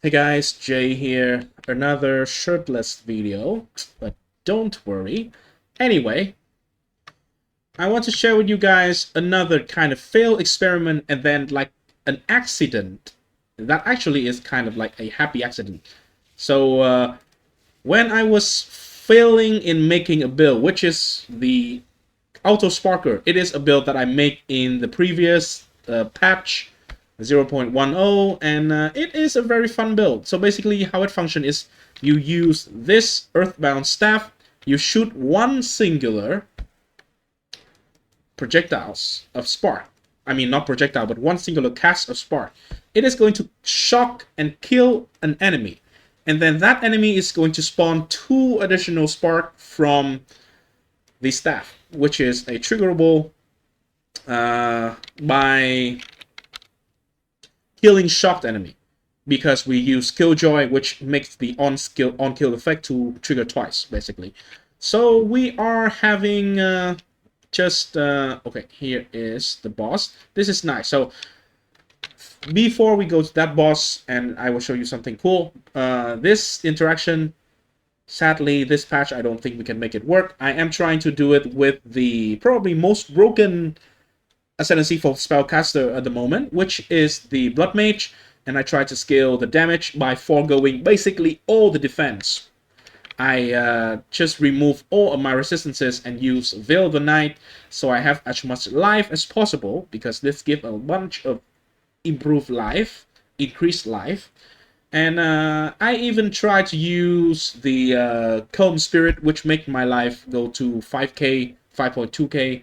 Hey guys, Jay here. Another shirtless video, but don't worry. Anyway, I want to share with you guys another kind of failed experiment and then like an accident that actually is kind of like a happy accident. So when I was failing in making a build, which is the Autosparker, it is a build that I make in the previous patch 0.10, and it is a very fun build. So basically how it functions is you use this Earthbound staff, you shoot one singular projectiles of spark. I mean, not projectile, but one singular cast of spark. It is going to shock and kill an enemy. And then that enemy is going to spawn 2 additional spark from the staff, which is a triggerable by killing shocked enemy, because we use Killjoy, which makes the on kill effect to trigger twice, basically. So we are having okay, here is the boss. This is nice. So before we go to that boss, and I will show you something cool, this interaction, sadly, this patch, I don't think we can make it work. I am trying to do it with the probably most broken ascendancy for spellcaster at the moment, which is the Bloodmage, and I try to scale the damage by foregoing basically all the defense. I just remove all of my resistances and use Veil of the Night, so I have as much life as possible, because this gives a bunch of improved life, increased life. And I even try to use the Calm Spirit, which make my life go to 5k, 5.2k,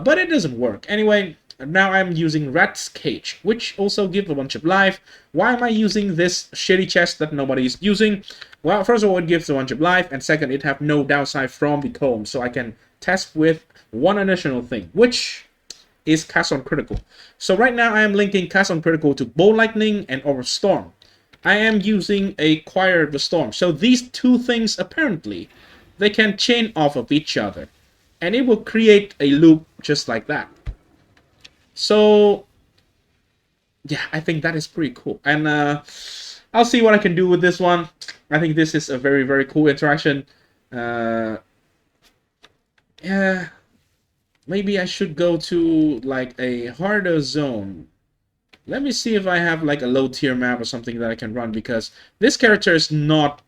but it doesn't work. Anyway, now I'm using Rat's Cage, which also gives a bunch of life. Why am I using this shitty chest that nobody is using? Well, first of all, it gives a bunch of life, and second, it have no downside from the comb, so I can test with one additional thing, which is Cast on Critical. So right now, I am linking Cast on Critical to Bow Lightning and Orb of Storm. I am using a Choir of the Storm. So these two things, apparently, they can chain off of each other, and it will create a loop just like that. So yeah, I think that is pretty cool, and I'll see what I can do with this one. I think this is a very, very cool interaction. Yeah, maybe I should go to like a harder zone. Let me see if I have like a low tier map or something that I can run, because this character is not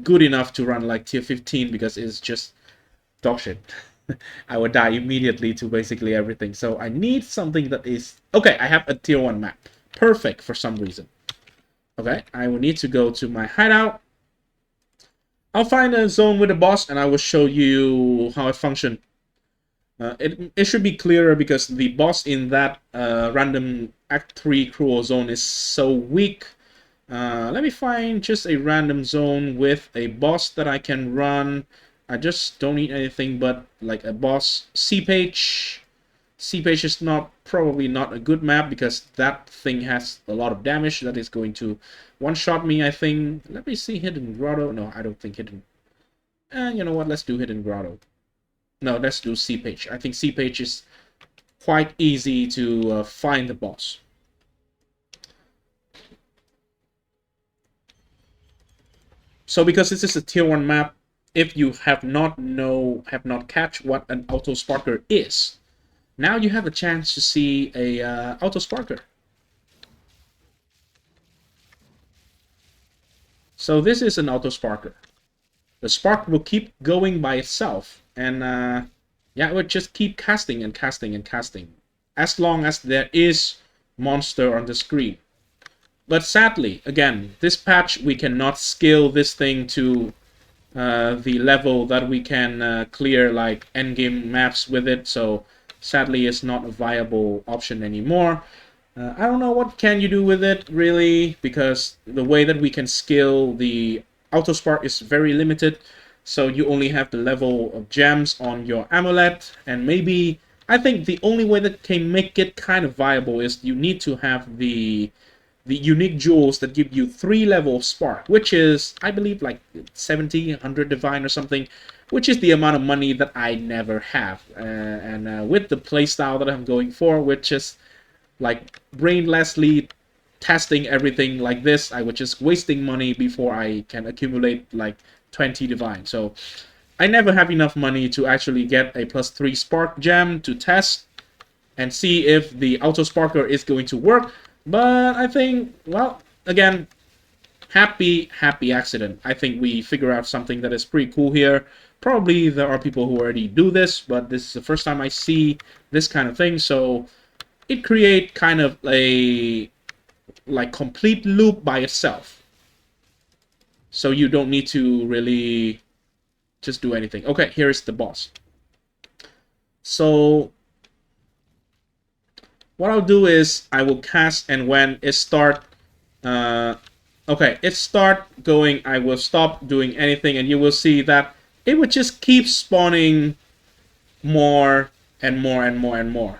good enough to run like tier 15, because it's just dog shit. I would die immediately to basically everything. So I need something that is... Okay, I have a tier 1 map. Perfect for some reason. Okay, I will need to go to my hideout. I'll find a zone with a boss, and I will show you how it functions. It should be clearer, because the boss in that random Act 3 cruel zone is so weak. Let me find just a random zone with a boss that I can run. I just don't need anything but like a boss. C-Page. C-Page is probably not a good map, because that thing has a lot of damage that is going to one-shot me, I think. Let me see Hidden Grotto. No, I don't think Hidden... you know what? Let's do Hidden Grotto. No, let's do C-Page. I think C-Page is quite easy to find the boss. So because this is a tier 1 map, if you have not catch what an Autosparker is, now you have a chance to see a Autosparker. So this is an Autosparker. The spark will keep going by itself, and yeah, it would just keep casting and casting and casting as long as there is monster on the screen. But sadly, again, this patch we cannot scale this thing to the level that we can clear like endgame maps with it, so sadly it's not a viable option anymore. I don't know what can you do with it really, because the way that we can scale the Autospark is very limited. So you only have the level of gems on your amulet, and maybe I think the only way that can make it kind of viable is you need to have the unique jewels that give you 3 level of spark, which is, I believe, like 70, 100 divine or something, which is the amount of money that I never have. And with the playstyle that I'm going for, which is like brainlessly testing everything like this, I would just wasting money before I can accumulate like 20 divine. So I never have enough money to actually get a +3 spark gem to test and see if the Autosparker is going to work. But I think, well, again, happy accident. I think we figure out something that is pretty cool here. Probably there are people who already do this, but this is the first time I see this kind of thing. So it create kind of a like complete loop by itself. So you don't need to really just do anything. Okay, here is the boss. So what I'll do is I will cast, and when it start okay, it start going, I will stop doing anything, and you will see that it would just keep spawning more and more and more and more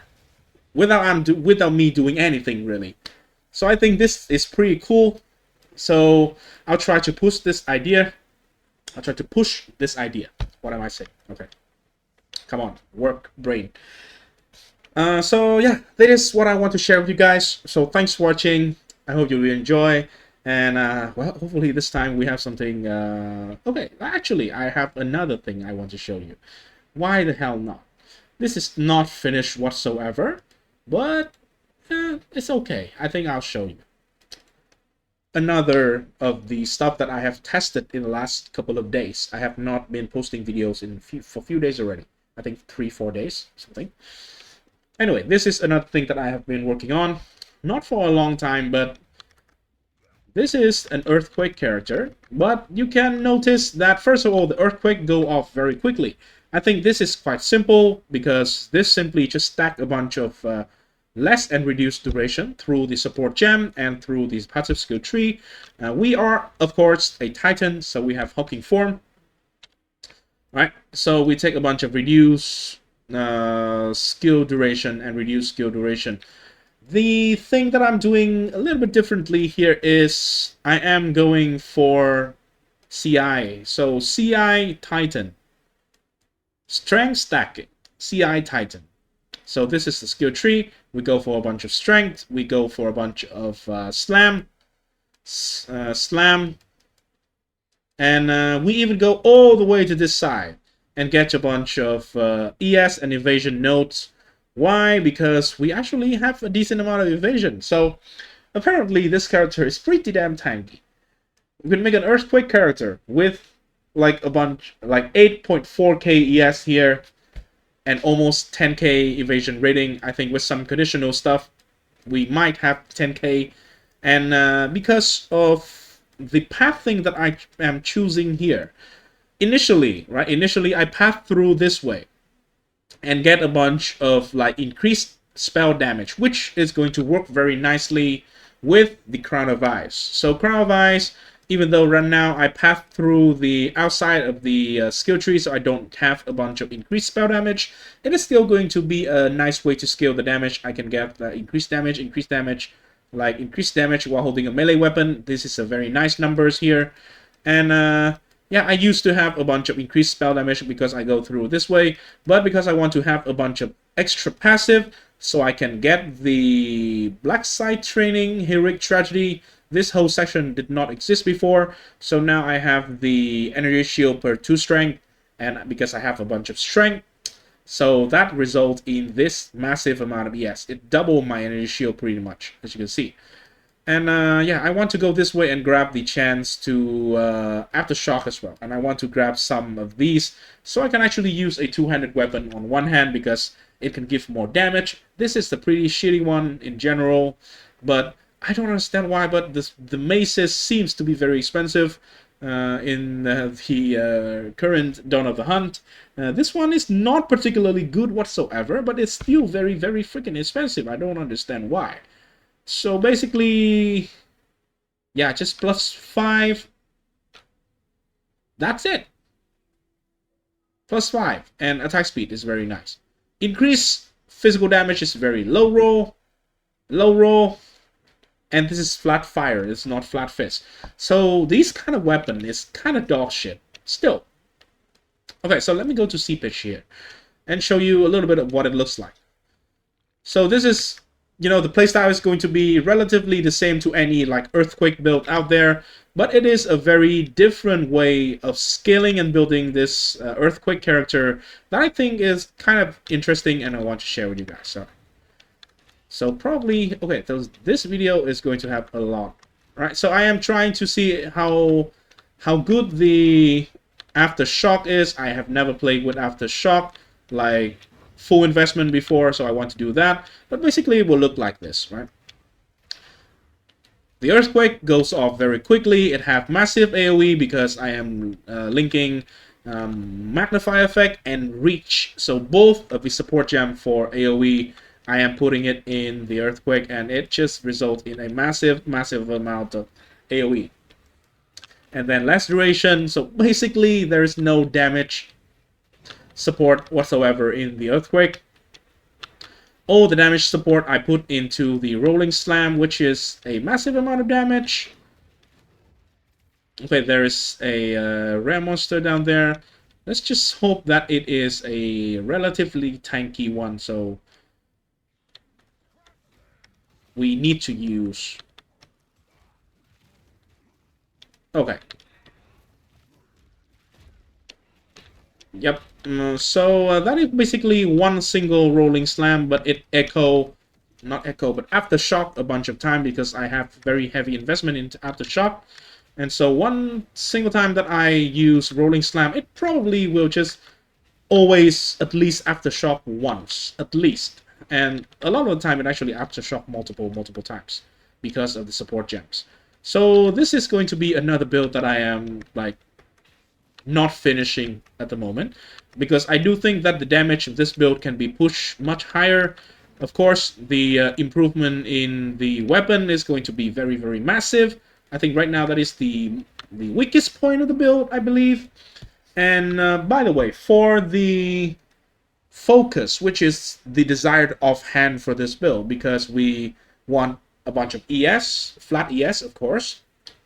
without me doing anything really. So I think this is pretty cool. So I'll try to push this idea. What am I saying? Okay. Come on, work, brain. So yeah, that is what I want to share with you guys. So thanks for watching. I hope you will enjoy. And well, hopefully this time we have something. Okay, actually, I have another thing I want to show you. Why the hell not? This is not finished whatsoever, but it's okay. I think I'll show you. Another of the stuff that I have tested in the last couple of days. I have not been posting videos for a few days already. I think 3-4 days, something. Anyway, this is another thing that I have been working on. Not for a long time, but this is an earthquake character. But you can notice that, first of all, the earthquake go off very quickly. I think this is quite simple, because this simply just stack a bunch of less and reduced duration through the support gem and through the passive skill tree. We are, of course, a Titan, so we have hulking form. Right, so we take a bunch of reduce skill duration and reduce skill duration. The thing that I'm doing a little bit differently here is I am going for CI. So CI Titan. Strength stacking. CI Titan. So this is the skill tree. We go for a bunch of strength. We go for a bunch of slam. And we even go all the way to this side and get a bunch of ES and evasion nodes. Why? Because we actually have a decent amount of evasion. So apparently this character is pretty damn tanky. We can make an earthquake character with like a bunch, like 8.4k ES here and almost 10k evasion rating. I think with some conditional stuff we might have 10k. And because of the path thing that I am choosing here, initially I path through this way and get a bunch of like increased spell damage, which is going to work very nicely with the Crown of Ice. So Crown of Ice, even though right now I path through the outside of the skill tree, so I don't have a bunch of increased spell damage, it is still going to be a nice way to scale the damage. I can get increased damage, like increased damage while holding a melee weapon. This is a very nice numbers here. And yeah, I used to have a bunch of increased spell damage because I go through this way, but because I want to have a bunch of extra passive, so I can get the Black Side Training, Heroic Tragedy. This whole section did not exist before, so now I have the energy shield per 2 strength, and because I have a bunch of strength, so that results in this massive amount of ES. It doubled my energy shield pretty much, as you can see. And yeah, I want to go this way and grab the chance to Aftershock as well. And I want to grab some of these so I can actually use a two-handed weapon on one hand because it can give more damage. This is the pretty shitty one in general, but I don't understand why, but the maces seems to be very expensive in the current Dawn of the Hunt. This one is not particularly good whatsoever, but it's still very, very freaking expensive. I don't understand why. So basically, yeah, just +5. That's it. +5. And attack speed is very nice. Increase physical damage is very low roll. Low roll. And this is flat fire. It's not flat fist. So this kind of weapon is kind of dog shit. Still. Okay, so let me go to C-Pitch here. And show you a little bit of what it looks like. So this is you know, the playstyle is going to be relatively the same to any like Earthquake build out there, but it is a very different way of scaling and building this Earthquake character that I think is kind of interesting and I want to share with you guys. So probably, okay, this video is going to have a lot, right? So I am trying to see how good the Aftershock is. I have never played with Aftershock, like full investment before, so I want to do that. But basically it will look like this, right? The Earthquake goes off very quickly. It has massive AoE because I am linking Magnify Effect and Reach. So both of the support gem for AoE, I am putting it in the Earthquake, and it just results in a massive amount of AoE. And then less duration, so basically there is no damage support whatsoever in the Earthquake. All the damage support I put into the Rolling Slam, which is a massive amount of damage. Okay, there is a rare monster down there. Let's just hope that it is a relatively tanky one, so we need to use... Okay. Yep. So that is basically one single Rolling Slam, but it not echo, but Aftershock a bunch of time because I have very heavy investment into Aftershock. And so one single time that I use Rolling Slam, it probably will just always at least Aftershock once, at least. And a lot of the time it actually Aftershock multiple times because of the support gems. So this is going to be another build that I am like not finishing at the moment, because I do think that the damage of this build can be pushed much higher. Of course, the improvement in the weapon is going to be very massive. I think right now that is the weakest point of the build, I believe. And by the way, for the focus, which is the desired offhand for this build, because we want a bunch of ES, flat ES of course,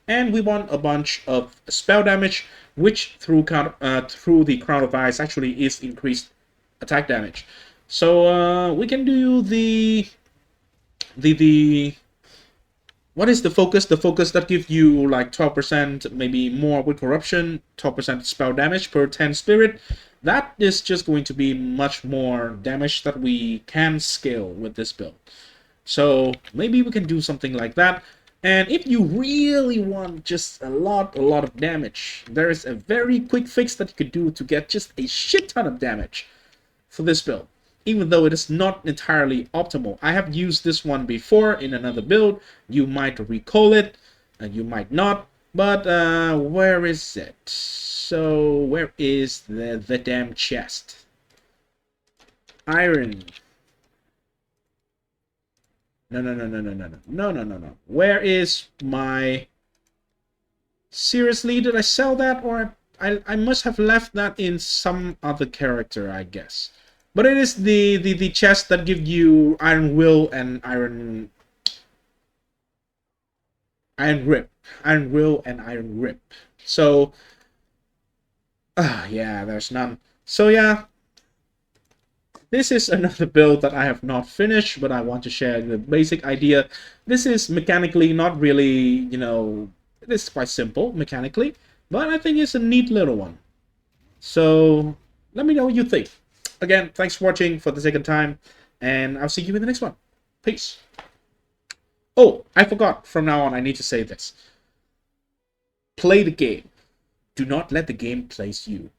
and we want a bunch of spell damage, which through the Crown of Ice actually is increased attack damage. So we can do the what is the focus? The focus that gives you like 12%, maybe more with corruption, 12% spell damage per 10 spirit. That is just going to be much more damage that we can scale with this build. So maybe we can do something like that. And if you really want just a lot of damage, there is a very quick fix that you could do to get just a shit ton of damage for this build, even though it is not entirely optimal. I have used this one before in another build. You might recall it, and you might not. But where is it? So where is the damn chest? Iron. No. Where is my... Seriously, did I sell that? Or I must have left that in some other character, I guess. But it is the chest that gives you Iron Will and Iron Rip. Iron Will and Iron Rip. So... yeah, there's none. So yeah... This is another build that I have not finished, but I want to share the basic idea. This is mechanically not really, you know, it is quite simple mechanically, but I think it's a neat little one. So let me know what you think. Again, thanks for watching for the second time, and I'll see you in the next one. Peace. Oh, I forgot. From now on, I need to say this. Play the game. Do not let the game place you.